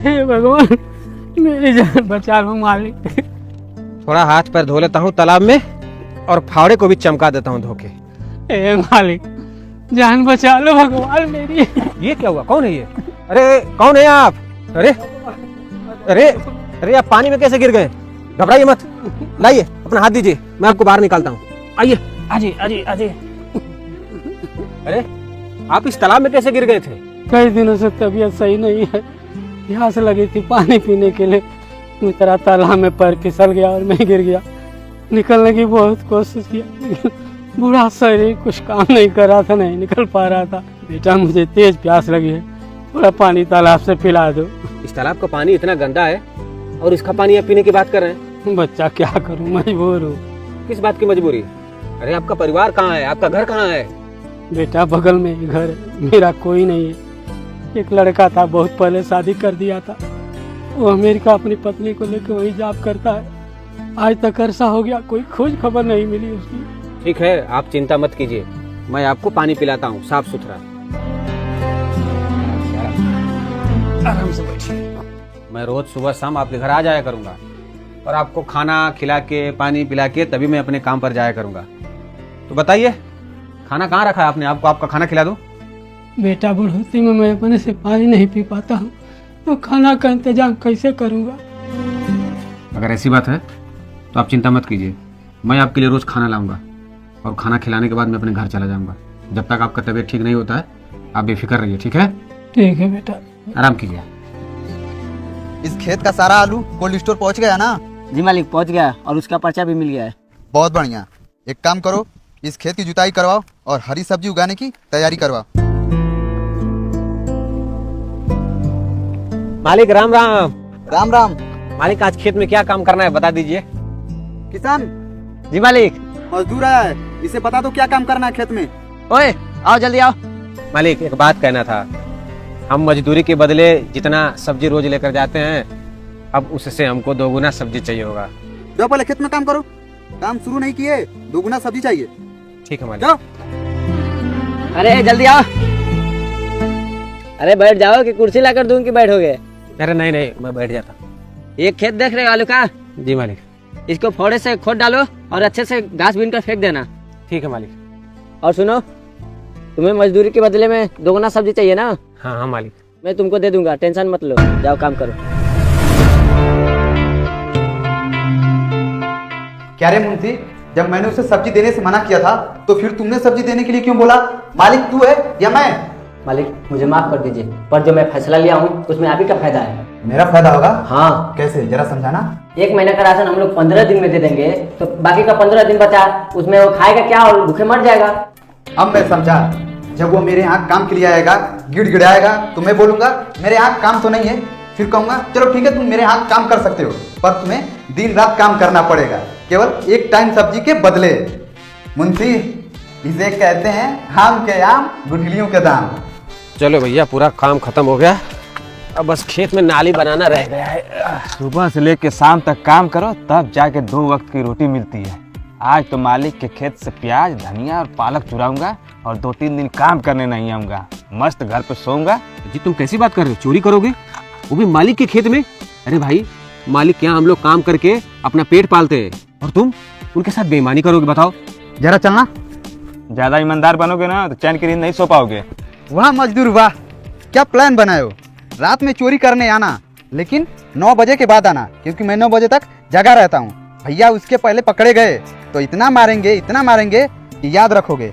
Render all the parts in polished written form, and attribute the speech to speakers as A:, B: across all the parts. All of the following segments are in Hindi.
A: हे भगवान, मेरी जान बचा लो मालिक।
B: थोड़ा हाथ पैर धो लेता हूँ तालाब में और फावड़े को भी चमका देता हूँ धोके।
A: हे मालिक, जान बचा लो भगवान मेरी।
B: ये क्या हुआ? कौन है ये? अरे कौन है आप? अरे अरे अरे आप पानी में कैसे गिर गए? घबराइए मत, लाइए अपना हाथ दीजिए, मैं आपको बाहर निकालता हूँ। आइए आजिए आजिए आजिए। अरे आप इस तालाब में कैसे गिर गए थे?
A: कई दिनों से तबीयत सही नहीं है, प्यास लगी थी पानी पीने के लिए, उतरा तालाब में पैर फिसल गया और मैं गिर गया। निकलने की बहुत कोशिश किया, बुरा शरीर कुछ काम नहीं कर रहा था, नहीं निकल पा रहा था। बेटा मुझे तेज प्यास लगी है, थोड़ा पानी तालाब से पिला दो।
B: इस तालाब का पानी इतना गंदा है और इसका पानी आप पीने की बात कर रहे हैं?
A: बच्चा क्या करूं, मजबूर हूँ।
B: किस बात की मजबूरी? अरे आपका परिवार कहाँ है? आपका घर कहाँ है?
A: बेटा बगल में ही घर है, मेरा कोई नहीं है। एक लड़का था, बहुत पहले शादी कर दिया था, वो अमेरिका अपनी पत्नी को लेकर वही जॉब करता है। आज तक अरसा हो गया, कोई खोज खबर नहीं मिली उसकी।
B: ठीक है, आप चिंता मत कीजिए, मैं आपको पानी पिलाता हूँ साफ सुथरा। आराम से बैठिए। मैं रोज सुबह शाम आपके घर आ जाया करूंगा और आपको खाना खिला के पानी पिला के तभी मैं अपने काम पर जाया करूंगा। तो बताइए, खाना कहाँ रखा है आपने? आपको आपका खाना खिला दूं?
A: बेटा बुढ़ोती में मैं अपने से पानी नहीं पी पाता हूँ, तो खाना का इंतजाम कैसे करूँगा?
B: अगर ऐसी बात है तो आप चिंता मत कीजिए, मैं आपके लिए रोज खाना लाऊंगा और खाना खिलाने के बाद मैं अपने घर चला जाऊंगा। जब तक आपका तबीयत ठीक नहीं होता है आप बेफिक्र रहिए, ठीक है?
A: ठीक है बेटा।
B: आराम कीजिए।
C: इस खेत का सारा आलू कोल्ड स्टोर पहुंच गया ना?
D: जी मालिक, पहुंच गया और उसका पर्चा भी मिल गया है।
C: बहुत बढ़िया। एक काम करो, इस खेत की जुताई करवाओ और हरी सब्जी उगाने की तैयारी करवाओ।
B: मालिक राम राम।
C: राम राम।
B: मालिक आज खेत में क्या काम करना है बता दीजिए।
C: किसान
B: जी मालिक।
C: मजदूर आया है, इसे बता दो क्या काम करना है खेत में।
D: ओए आओ जल्दी आओ।
B: मालिक एक बात कहना था, हम मजदूरी के बदले जितना सब्जी रोज लेकर जाते हैं, अब उससे हमको दोगुना सब्जी चाहिए होगा।
C: जाओ पहले खेत में काम करो, काम शुरू नहीं किए, दोगुना सब्जी चाहिए।
B: ठीक है मालिक।
C: जाओ।
D: अरे जल्दी आओ। अरे बैठ जाओ कि कुर्सी लाकर दूं कि बैठोगे?
B: अरे नहीं नहीं, मैं बैठ जाता।
D: एक खेत देख रहे हो आलू का?
B: जी मालिक।
D: इसको फोड़े से खोद डालो और अच्छे से घास बीन कर फेंक देना।
B: ठीक है मालिक।
D: और सुनो, तुम्हें मजदूरी के बदले में दोगुना सब्जी चाहिए ना?
B: हाँ हाँ मालिक।
D: मैं तुमको दे दूंगा, टेंशन मत लो, जाओ काम करो।
C: क्या रे मुंशी, जब मैंने उसे सब्जी देने से मना किया था तो फिर तुमने सब्जी देने के लिए क्यों बोला? मालिक तू है या मैं?
D: मालिक मुझे माफ कर दीजिए, पर जो मैं फैसला लिया हूँ उसमें आप ही का फायदा है।
C: मेरा फायदा होगा?
D: हाँ।
C: कैसे, जरा समझाना।
D: 1 महीने का राशन हम लोग 15 दिन में दे देंगे, तो बाकी का 15 दिन बचा, उसमें वो खाएगा क्या और भूखे मर जाएगा।
C: अब मैं समझा। जब वो मेरे यहाँ काम के लिए आएगा, गिड़गिड़ाएगा, तो मैं बोलूंगा मेरे यहाँ काम तो नहीं है, फिर कहूंगा चलो ठीक है तुम मेरे यहाँ काम कर सकते हो, पर तुम्हें दिन रात काम करना पड़ेगा, केवल एक टाइम सब्जी के बदले। मुंशी, इसे कहते हैं आम के आम गुठलियों के दाम।
B: चलो भैया, पूरा काम खत्म हो गया, अब बस खेत में नाली बनाना रह गया है।
E: सुबह से लेकर शाम तक काम करो, तब जाके 2 वक्त की रोटी मिलती है। आज तो मालिक के खेत से प्याज, धनिया और पालक चुराऊंगा और 2-3 दिन काम करने नहीं आऊंगा। मस्त घर पे सोऊंगा।
B: जी तुम कैसी बात कर रहे हो? चोरी करोगे, वो भी मालिक के खेत में? अरे भाई, मालिक के यहाँ हम लोग काम करके अपना पेट पालते हैं और तुम उनके साथ बेईमानी करोगे? बताओ
C: जरा चलना।
E: ज्यादा ईमानदार बनोगे ना तो चैन की नींद नहीं सो पाओगे।
C: वाह मजदूर वाह, क्या प्लान बनाए हो। रात में चोरी करने आना, लेकिन 9 बजे के बाद आना, क्योंकि मैं 9 बजे तक जगा रहता हूँ। भैया उसके पहले पकड़े गए तो इतना मारेंगे कि याद रखोगे।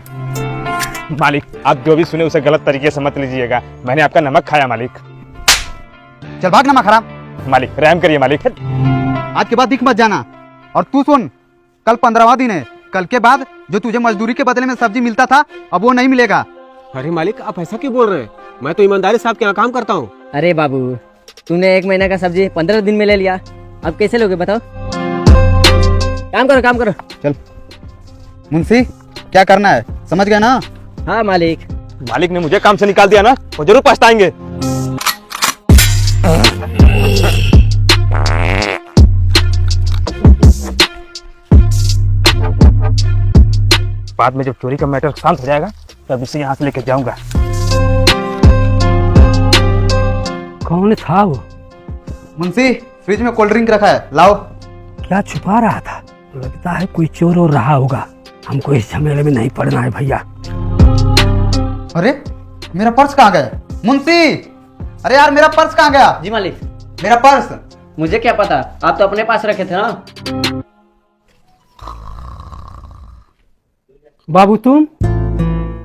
E: मालिक आप जो भी सुने उसे गलत तरीके से मत लीजिएगा, मैंने आपका नमक खाया मालिक।
C: चल भाग नमक हराम।
E: मालिक रहम करिए मालिक।
C: आज के बाद दिख मत जाना। और तू सुन, कल 15वां दिन है, कल के बाद जो तुझे मजदूरी के बदले में सब्जी मिलता था अब वो नहीं मिलेगा।
B: अरे मालिक, आप ऐसा क्यों बोल रहे हैं? मैं तो ईमानदारी से आपके यहाँ काम करता हूँ।
D: अरे बाबू, तूने 1 महीने का सब्जी 15 दिन में ले लिया, अब कैसे लोगे बताओ? काम करो।
C: चल मुंशी, क्या करना है समझ गया ना?
D: हाँ मालिक।
E: मालिक ने मुझे काम से निकाल दिया ना, वो जरूर पछताएंगे। बाद में जब चोरी का मैटर शांत हो जाएगा तब इसे यहाँ से लेकर जाऊंगा।
A: कौन था वो?
C: मुंशी फ्रिज में कोल्ड ड्रिंक रखा है, लाओ।
A: क्या छुपा रहा था? लगता है कोई चोर और रहा होगा। हमको इस झमेले में नहीं पड़ना है भैया।
C: अरे मेरा पर्स कहाँ गया मुंशी? अरे यार मेरा पर्स कहाँ गया?
D: जी मालिक।
C: मेरा पर्स।
D: मुझे क्या पता, आप तो अपने पास रखे थे ना।
A: बाबू तुम?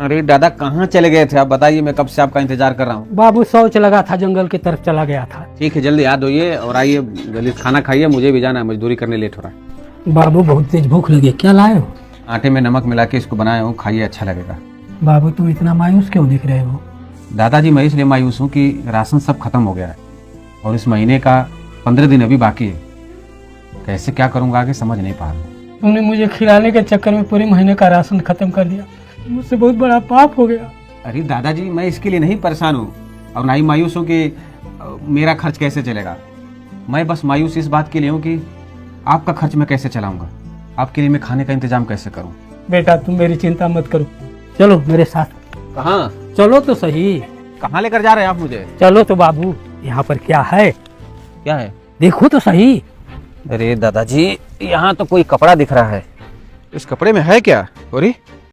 B: अरे दादा कहाँ चले गए थे आप बताइए, मैं कब से आपका इंतजार कर रहा हूँ।
A: बाबू शौच लगा था, जंगल की तरफ चला गया था।
B: ठीक है जल्दी याद होइए और आइए, जल्दी खाना खाइए, मुझे भी जाना है, मजदूरी करने लेट हो रहा है।
A: बाबू बहुत तेज भूख लगी, क्या लाए हो?
B: आटे में नमक मिला के इसको बनाया हूँ, खाइए अच्छा लगेगा।
A: बाबू तुम इतना मायूस क्यों दिख रहे हो?
B: दादाजी मैं इसलिए मायूस हूँ कि राशन सब खत्म हो गया है और इस महीने का 15 दिन अभी बाकी है। कैसे क्या करूँगा आगे समझ नहीं पा रहा।
A: तुमने मुझे खिलाने के चक्कर में पूरे महीने का राशन खत्म कर दिया। मुझसे बहुत बड़ा पाप हो गया।
B: अरे दादाजी मैं इसके लिए नहीं परेशान हूँ और ना ही मायूस हूँ कि मेरा खर्च कैसे चलेगा। मैं बस मायूस इस बात के लिए हूँ कि आपका खर्च मैं कैसे चलाऊंगा, आपके लिए मैं खाने का इंतजाम कैसे करूँ।
A: बेटा तुम मेरी चिंता मत करो, चलो मेरे साथ।
B: कहाँ?
A: चलो तो सही।
B: कहाँ लेकर जा रहे हैं आप मुझे?
A: चलो तो बाबू, यहाँ पर क्या है?
B: क्या है?
A: देखो तो सही।
B: अरे दादाजी यहाँ तो कोई कपड़ा दिख रहा है। इस कपड़े में है क्या? अरे